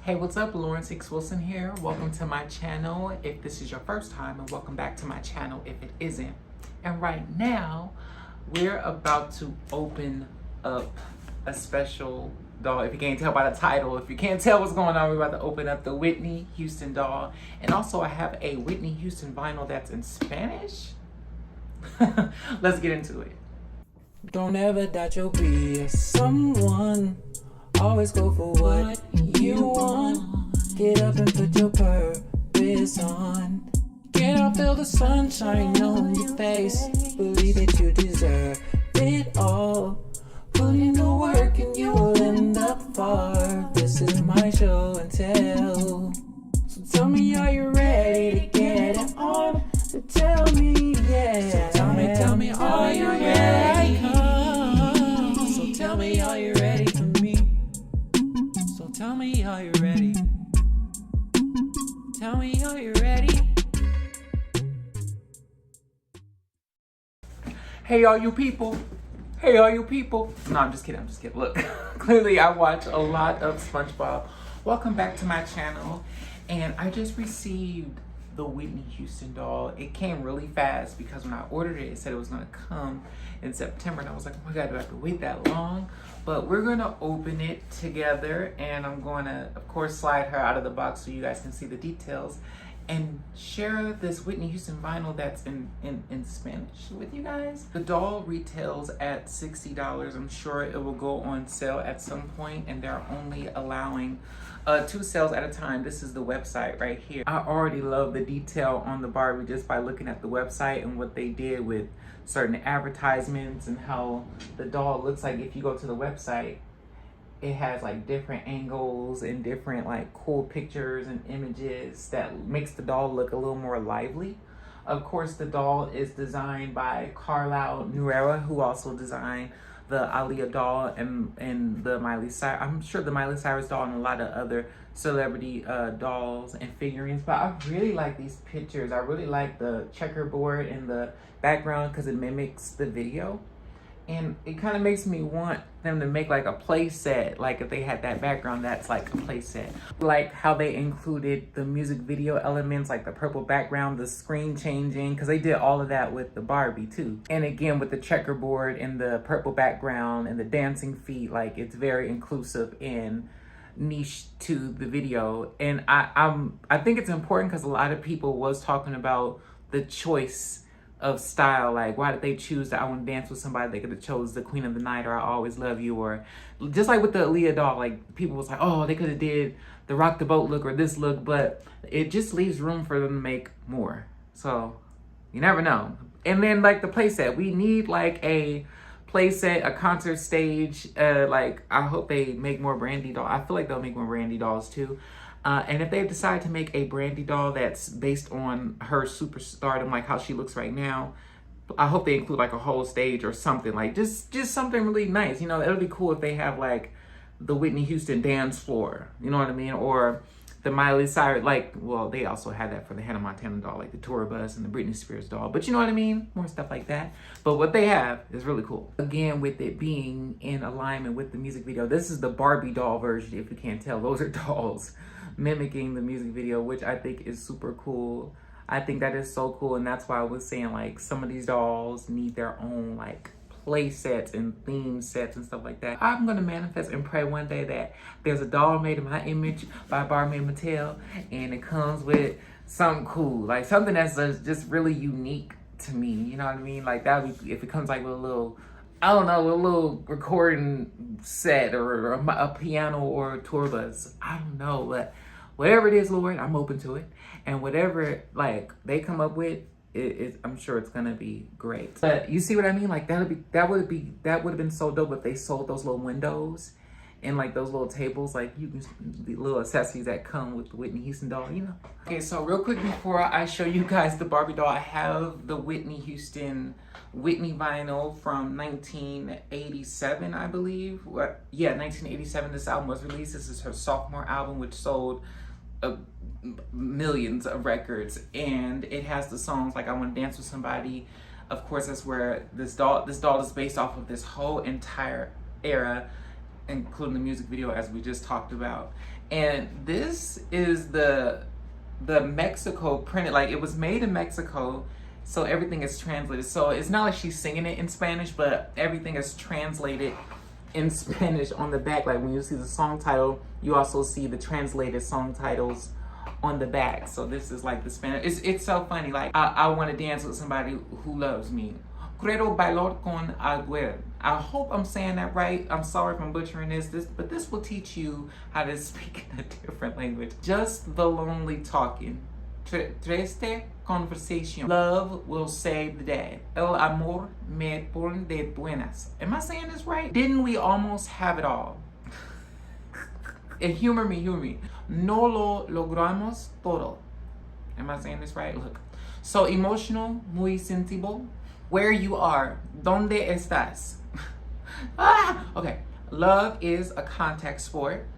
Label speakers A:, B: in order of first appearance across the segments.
A: Hey, what's up? Lawrence X Wilson here. Welcome to my channel if this is your first time, and welcome back to my channel if it isn't. And right now, we're about to open up a special doll. If you can't tell by the title, if you can't tell what's going on, we're about to open up the Whitney Houston doll. And also I have a Whitney Houston vinyl that's in Spanish. Let's get into it.
B: Don't ever doubt you'll be someone. Always go for what you want. Get up and put your purpose on. Get up, feel the sunshine on your face. Believe that you deserve it all. Put in the work and you will end up far. This is my show and tell. So tell me, are you ready to get it on? So tell me, yeah. So tell me, are you ready? So tell me, are you ready for me? So tell me, are you ready? Tell me, are you ready?
A: Hey, all you people. Hey, all you people. No, I'm just kidding. Look, clearly I watch a lot of SpongeBob. Welcome back to my channel. And I just received the Whitney Houston doll. It came really fast because when I ordered it, it said it was gonna come in September. And I was like, oh my God, do I have to wait that long? But we're gonna open it together, and I'm gonna, of course, slide her out of the box so you guys can see the details and share this Whitney Houston vinyl that's in Spanish with you guys. The doll retails at $60. I'm sure it will go on sale at some point, and they're only allowing 2 sales at a time. This is the website right here. I already love the detail on the Barbie just by looking at the website and what they did with certain advertisements and how the doll looks like. If you go to the website, it has like different angles and different like cool pictures and images that makes the doll look a little more lively. Of course, the doll is designed by Carlisle Nuera, who also designed the Aaliyah doll and the Miley Cyrus. I'm sure the Miley Cyrus doll and a lot of other celebrity dolls and figurines. But I really like these pictures. I really like the checkerboard in the background because it mimics the video. And it kind of makes me want them to make like a play set. Like if they had that background, that's like a play set. Like how they included the music video elements, like the purple background, the screen changing, because they did all of that with the Barbie too. And again, with the checkerboard and the purple background and the dancing feet, like it's very inclusive and niche to the video. And I think it's important because a lot of people was talking about the choice of style, like why did they choose that I want to dance with somebody? They could have chose the Queen of the Night or I Always Love You, or just like with the Aaliyah doll, like people was like, oh, they could have did the Rock the Boat look or this look, but it just leaves room for them to make more. So you never know. And then like the playset, we need like a playset, a concert stage. Like I hope they make more Brandy doll. I feel like they'll make more Brandy dolls too. And if they decide to make a Brandy doll that's based on her superstardom, like how she looks right now, I hope they include like a whole stage or something, like just something really nice. You know, it'll be cool if they have like the Whitney Houston dance floor, you know what I mean? Or the Miley Cyrus, like, well, they also had that for the Hannah Montana doll, like the tour bus and the Britney Spears doll, but you know what I mean? More stuff like that. But what they have is really cool. Again, with it being in alignment with the music video, this is the Barbie doll version, if you can't tell. Those are dolls mimicking the music video, which I think is super cool. I think that is so cool, and that's why I was saying like some of these dolls need their own like play sets and theme sets and stuff like that. I'm gonna manifest and pray one day that there's a doll made in my image by Barbie Mattel, and it comes with something cool, like something that's just really unique to me, you know what I mean? Like that would be, if it comes like with a little, I don't know, a little recording set or a piano or a tour bus. I don't know, but whatever it is, Lord, I'm open to it. And whatever like they come up with, I'm sure it's gonna be great. But you see what I mean? Like that would have been so dope if they sold those little windows and like those little tables, like you can the little accessories that come with the Whitney Houston doll, you know. Okay, so real quick before I show you guys the Barbie doll, I have the Whitney Houston Whitney vinyl from 1987, I believe. Yeah, 1987 this album was released. This is her sophomore album, which sold millions of records, and it has the songs like I Want to Dance with Somebody. Of course, that's where this doll is based off of this whole entire era, including the music video as we just talked about. And this is the Mexico printed, like it was made in Mexico, so everything is translated. So it's not like she's singing it in Spanish, but everything is translated in Spanish on the back. Like when you see the song title, you also see the translated song titles on the back. So this is like the Spanish. It's so funny. Like I want to dance with somebody who loves me. Quiero bailar con alguien. I hope I'm saying that right. I'm sorry if I'm butchering this, but this will teach you how to speak in a different language. Just the lonely talking. Triste conversation. Love will save the day. El amor me pone de buenas. Am I saying this right? Didn't we almost have it all? And humor me. No lo logramos todo. Am I saying this right? Look. So emotional, muy sentible. Where you are. ¿Dónde estás? Okay. Love is a contact sport.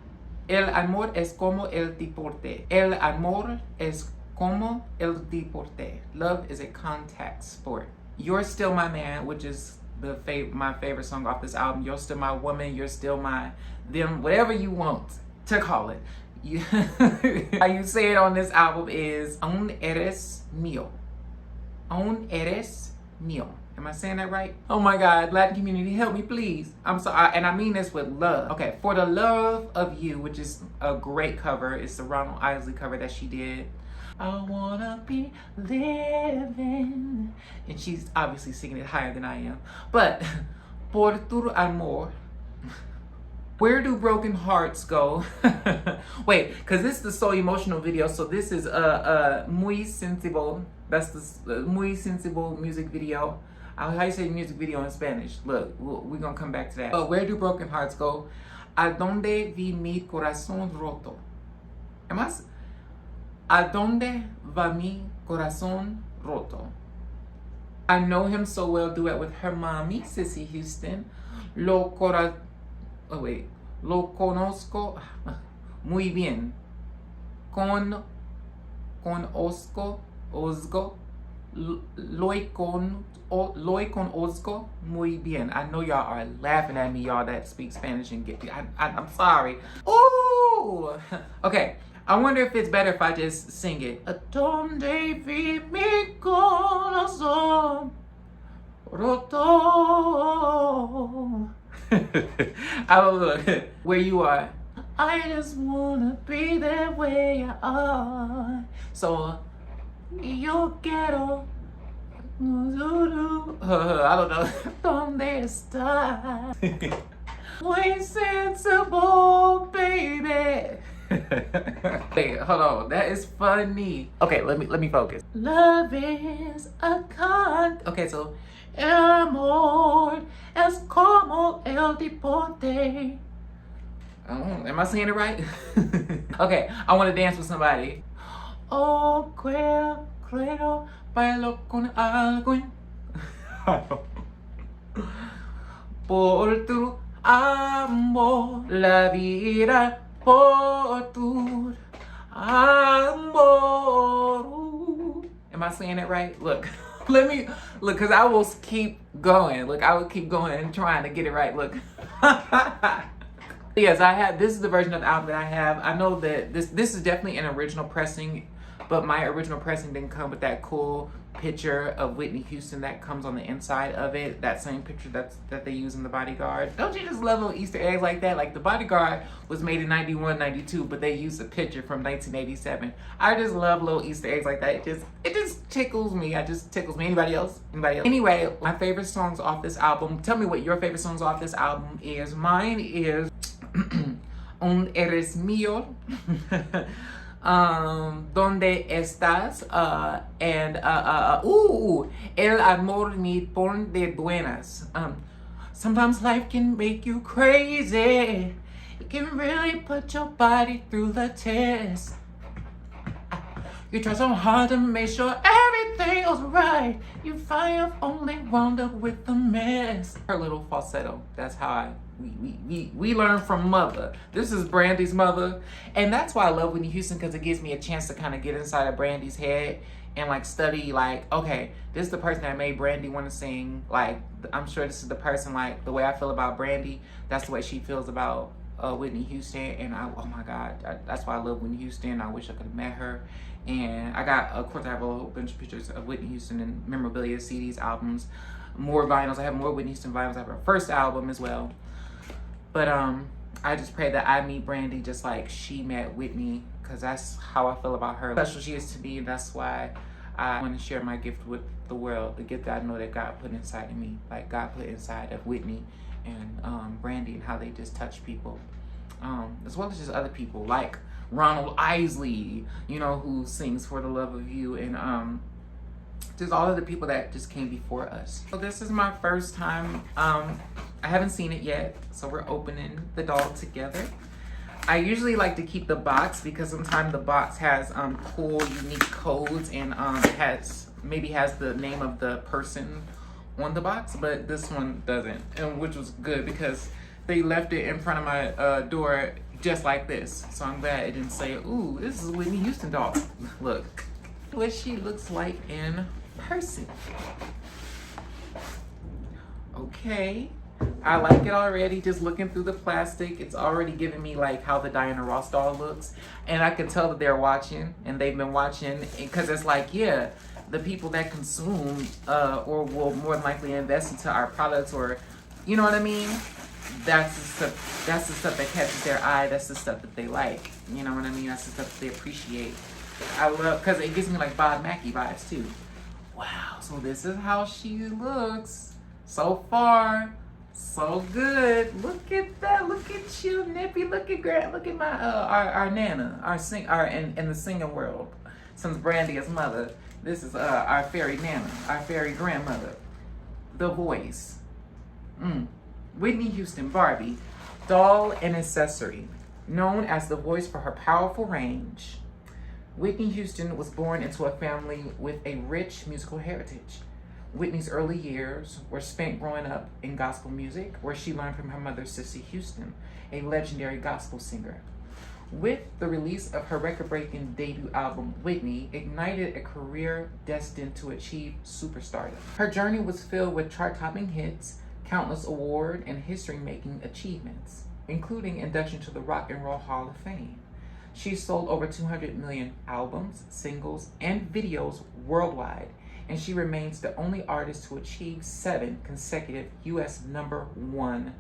A: El amor es como el deporte. El amor es como el deporte. Love is a contact sport. You're Still My Man, which is my favorite song off this album. You're still my woman. You're still my them. Whatever you want to call it. How you say it on this album is Aún eres mío. Aún eres mío. Am I saying that right? Oh my God, Latin community, help me please. I'm sorry, and I mean this with love. Okay, For the Love of You, which is a great cover. It's the Ronald Isley cover that she did. I wanna be living. And she's obviously singing it higher than I am. But, Por tu amor. Where do broken hearts go? Wait, because this is the So Emotional video. So this is Muy Sensible. That's the Muy Sensible music video. How you say music video in Spanish? Look, we're going to come back to that. But where do broken hearts go? ¿A dónde vi mi corazón roto? ¿A dónde va mi corazón roto? I know him so well. Duet with her mommy, Whitney Houston. Lo conozco muy bien. Lo conozco muy bien. I know y'all are laughing at me, y'all that speak Spanish and get. I'm sorry. Ooh. Okay. I wonder if it's better if I just sing it. ¿A dónde vi mi corazón roto? I don't know. Where you are. I just wanna be there where you are. So, yo quiero. I don't know. ¿Dónde estás? Muy sensible, baby. Wait, hold on. That is funny. Okay, let me focus. Love is a con. Okay, so el amor es como el deporte. Am I saying it right? Okay, I want to dance with somebody. Oh, quiero bailar con alguien. Por tu amor, la vida por tu amor. Am I saying it right? Look, because I will keep going. Look, I will keep going and trying to get it right. Look. Yes, this is the version of the album that I have. I know that this is definitely an original pressing, but my original pressing didn't come with that cool picture of Whitney Houston that comes on the inside of it. That same picture that they use in The Bodyguard. Don't you just love little Easter eggs like that? Like The Bodyguard was made in 91, 92, but they used a picture from 1987. I just love little Easter eggs like that. It just tickles me. Anybody else? Anyway, my favorite songs off this album. Tell me what your favorite songs off this album is. Mine is Un Eres Mío. ¿Dónde estás? And El amor me pone de buenas. Sometimes life can make you crazy. It can really put your body through the test. You try so hard to make sure everything goes right. You find you've only wound up with a mess. Her little falsetto. That's how we learn from mother. This is Brandy's mother. And that's why I love Whitney Houston, because it gives me a chance to kind of get inside of Brandy's head and like study, like, okay, this is the person that made Brandy want to sing. Like, I'm sure this is the person, like, the way I feel about Brandy, that's the way she feels about Whitney Houston, and oh my God, that's why I love Whitney Houston. I wish I could have met her. And I got, of course, I have a whole bunch of pictures of Whitney Houston and memorabilia, CDs, albums, more vinyls. I have more Whitney Houston vinyls. I have her first album as well. But I just pray that I meet Brandy just like she met Whitney, because that's how I feel about her. Special she is to me, and that's why I want to share my gift with the world, the gift that I know that God put inside of me, like God put inside of Whitney and Brandy, and how they just touch people, as well as just other people like Ronald Isley, you know, who sings For the Love of You, and just all of the people that just came before us. So this is my first time. I haven't seen it yet, so we're opening the doll together. I usually like to keep the box because sometimes the box has cool, unique codes, and maybe has the name of the person on the box, but this one doesn't, and which was good because they left it in front of my door just like this. So I'm glad it didn't say, "Ooh, this is a Whitney Houston doll." Look what she looks like in person. Okay, I like it already. Just looking through the plastic, it's already giving me like how the Diana Ross doll looks, and I can tell that they're watching and they've been watching, because it's like, yeah, the people that consume or will more than likely invest into our products, or you know what I mean, that's the stuff that catches their eye. That's the stuff that they like, you know what I mean, that's the stuff that they appreciate. I love, because it gives me like Bob Mackie vibes too. Wow, so this is how she looks so far. So good. Look at that. Look at you, Nippy. Look at Grant. Look at my our Nana, our in the singing world. Since Brandy is mother, this is our fairy Nana, our fairy grandmother. The voice. Whitney Houston Barbie, doll and accessory, known as the voice for her powerful range. Whitney Houston was born into a family with a rich musical heritage. Whitney's early years were spent growing up in gospel music, where she learned from her mother, Sissy Houston, a legendary gospel singer. With the release of her record-breaking debut album, Whitney ignited a career destined to achieve superstardom. Her journey was filled with chart-topping hits, countless award and history-making achievements, including induction to the Rock and Roll Hall of Fame. She sold over 200 million albums, singles, and videos worldwide, and she remains the only artist to achieve 7 consecutive U.S. #1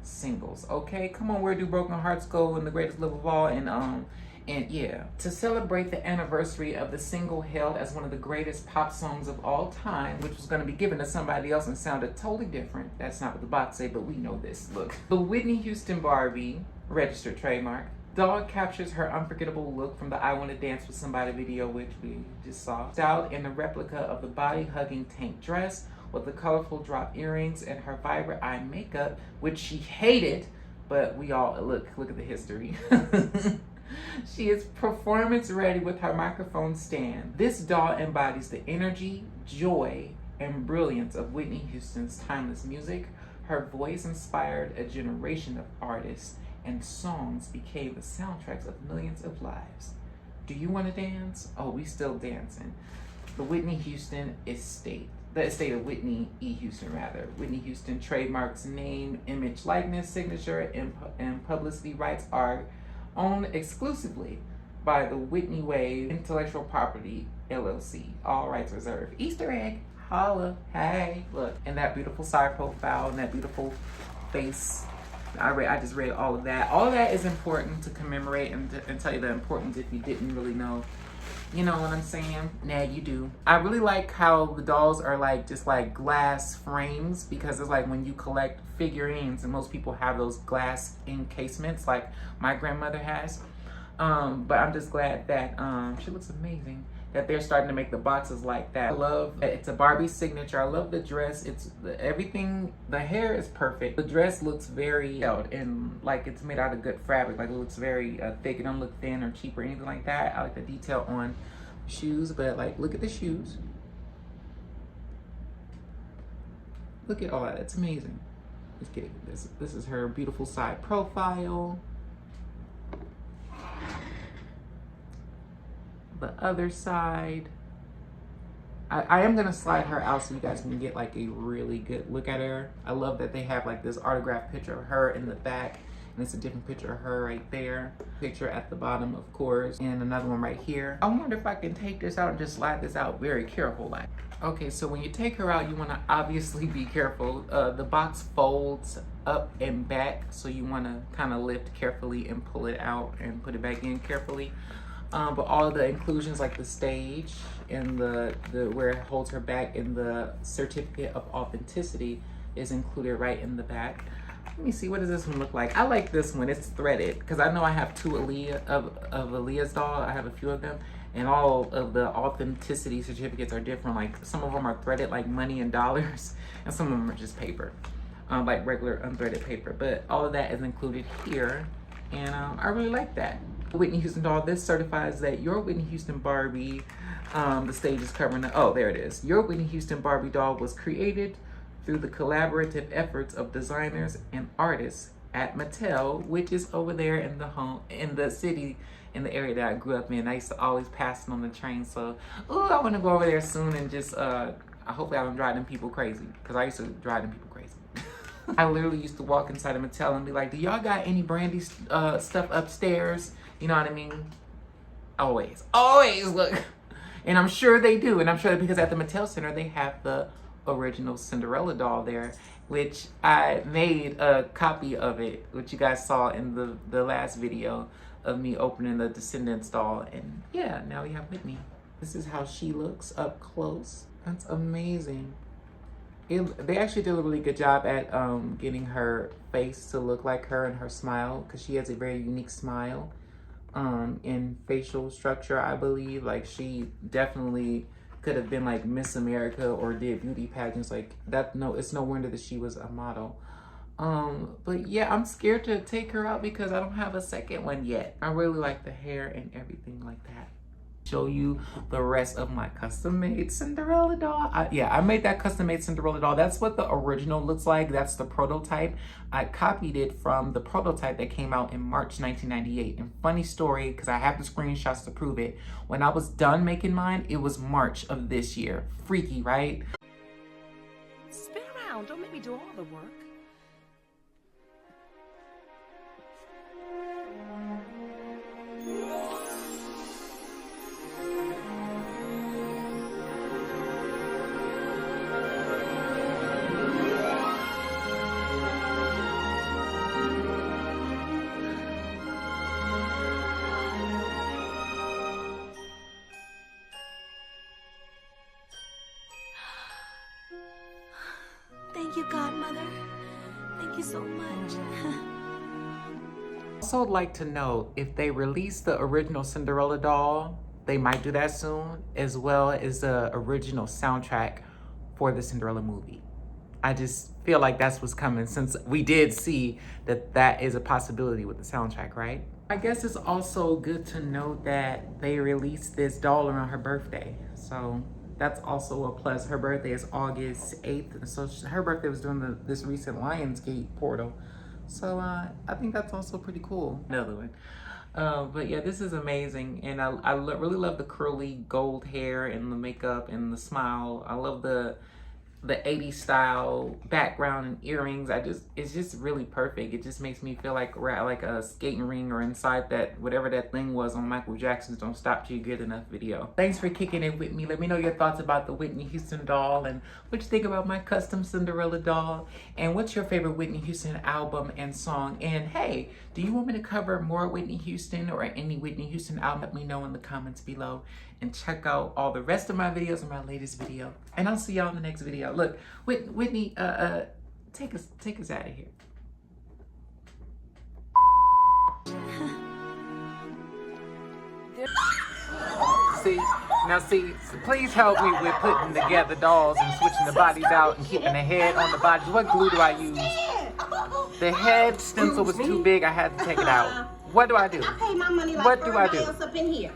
A: singles. Okay, come on, where do broken hearts go? And the greatest love of all, and yeah. To celebrate the anniversary of the single hailed as one of the greatest pop songs of all time, which was going to be given to somebody else and sounded totally different. That's not what the box say, but we know this. Look, the Whitney Houston Barbie, registered trademark, doll captures her unforgettable look from the I Want to Dance with Somebody video, which we just saw. Styled in a replica of the body-hugging tank dress with the colorful drop earrings and her vibrant eye makeup, which she hated, but we all, look at the history. She is performance ready with her microphone stand. This doll embodies the energy, joy, and brilliance of Whitney Houston's timeless music. Her voice inspired a generation of artists, and songs became the soundtracks of millions of lives. Do you want to dance? Oh, we still dancing. The Whitney Houston estate. The estate of Whitney E. Houston, rather. Whitney Houston trademarks name, image, likeness, signature, and publicity rights are owned exclusively by the Whitney Wave Intellectual Property LLC. All rights reserved. Easter egg. Holla. Hey. Look. And that beautiful side profile and that beautiful face. I just read all of that. All of that is important to commemorate and tell you the importance if you didn't really know. You know what I'm saying? Now you do. I really like how the dolls are like just like glass frames, because it's like when you collect figurines and most people have those glass encasements like my grandmother has. But I'm just glad that she looks amazing, that they're starting to make the boxes like that. I love, it's a Barbie signature. I love the dress. It's everything. The hair is perfect. The dress looks very held and like it's made out of good fabric. Like it looks very thick. It don't look thin or cheap or anything like that. I like the detail on shoes, but like look at the shoes. Look at all that. It's amazing. Let's get it. This is her beautiful side profile. The other side. I am gonna slide her out so you guys can get like a really good look at her. I love that they have like this autographed picture of her in the back, And it's a different picture of her right there. Picture at the bottom, of course, and another one right here. I wonder if I can take this out and just slide this out very careful like. Okay, so when you take her out, you want to obviously be careful. The box folds up and back, so you want to kind of lift carefully and pull it out and put it back in carefully. But all of the inclusions like the stage and the where it holds her back and the certificate of authenticity is included right in the back. Let me see, what does this one look like? I like this one. It's threaded because I know I have two of Aaliyah's doll. I have a few of them, and all of the authenticity certificates are different. Like some of them are threaded like money and dollars, and some of them are just paper, like regular unthreaded paper. But all of that is included here, and I really like that. Whitney Houston doll, this certifies that your Whitney Houston Barbie, the stage is covering the, oh, there it is. Your Whitney Houston Barbie doll was created through the collaborative efforts of designers and artists at Mattel, which is over there in the city, in the area that I grew up in. I used to always pass it on the train, so I want to go over there soon and just, hopefully I don't drive them people crazy, because I used to drive them people crazy. I literally used to walk inside of Mattel and be like, do y'all got any Brandy stuff upstairs? You know what I mean? Always look. And I'm sure they do. And I'm sure because at the Mattel Center, they have the original Cinderella doll there, which I made a copy of it, which you guys saw in the last video of me opening the Descendants doll. And yeah, now we have Whitney. This is how she looks up close. That's amazing. They actually did a really good job at getting her face to look like her and her smile, because she has a very unique smile in facial structure, I believe. Like, she definitely could have been like Miss America or did beauty pageants like that. No, it's no wonder that she was a model. But yeah, I'm scared to take her out because I don't have a second one yet. I really like the hair and everything like that. Show you the rest of my custom-made Cinderella doll. I made that custom-made Cinderella doll. That's what the original looks like. That's the prototype. I copied it from the prototype that came out in March 1998. And funny story, because I have the screenshots to prove it. When I was done making mine, it was March of this year. Freaky, right?
C: Spin around. Don't make me do all the work. Thank you, Godmother. Thank you so much.
A: Also like to know, if they release the original Cinderella doll, they might do that soon, as well as the original soundtrack for the Cinderella movie. I just feel like that's what's coming, since we did see that that is a possibility with the soundtrack, right? I guess it's also good to note that they released this doll around her birthday. So that's also a plus. Her birthday is August 8th. And so her birthday was during this recent Lionsgate portal. So I think that's also pretty cool. Another one. But yeah, this is amazing. And I really love the curly gold hair and the makeup and the smile. I love the 80s style background and earrings. It's just really perfect. It just makes me feel like we're at like a skating ring or inside that, whatever that thing was on Michael Jackson's Don't Stop Till You Get Enough video. Thanks for kicking it with me. Let me know your thoughts about the Whitney Houston doll and what you think about my custom Cinderella doll. And what's your favorite Whitney Houston album and song? And hey, do you want me to cover more Whitney Houston or any Whitney Houston album? Let me know in the comments below. And check out all the rest of my videos in my latest video. And I'll see y'all in the next video. Look, Whitney, take us out of here. See, please help me with putting together dolls and switching the bodies out and keeping the head on the bodies. What glue do I use? The head stencil was too big, I had to take it out. What do I do?
D: I pay my money like
A: what do I do?
D: everybody else up in here.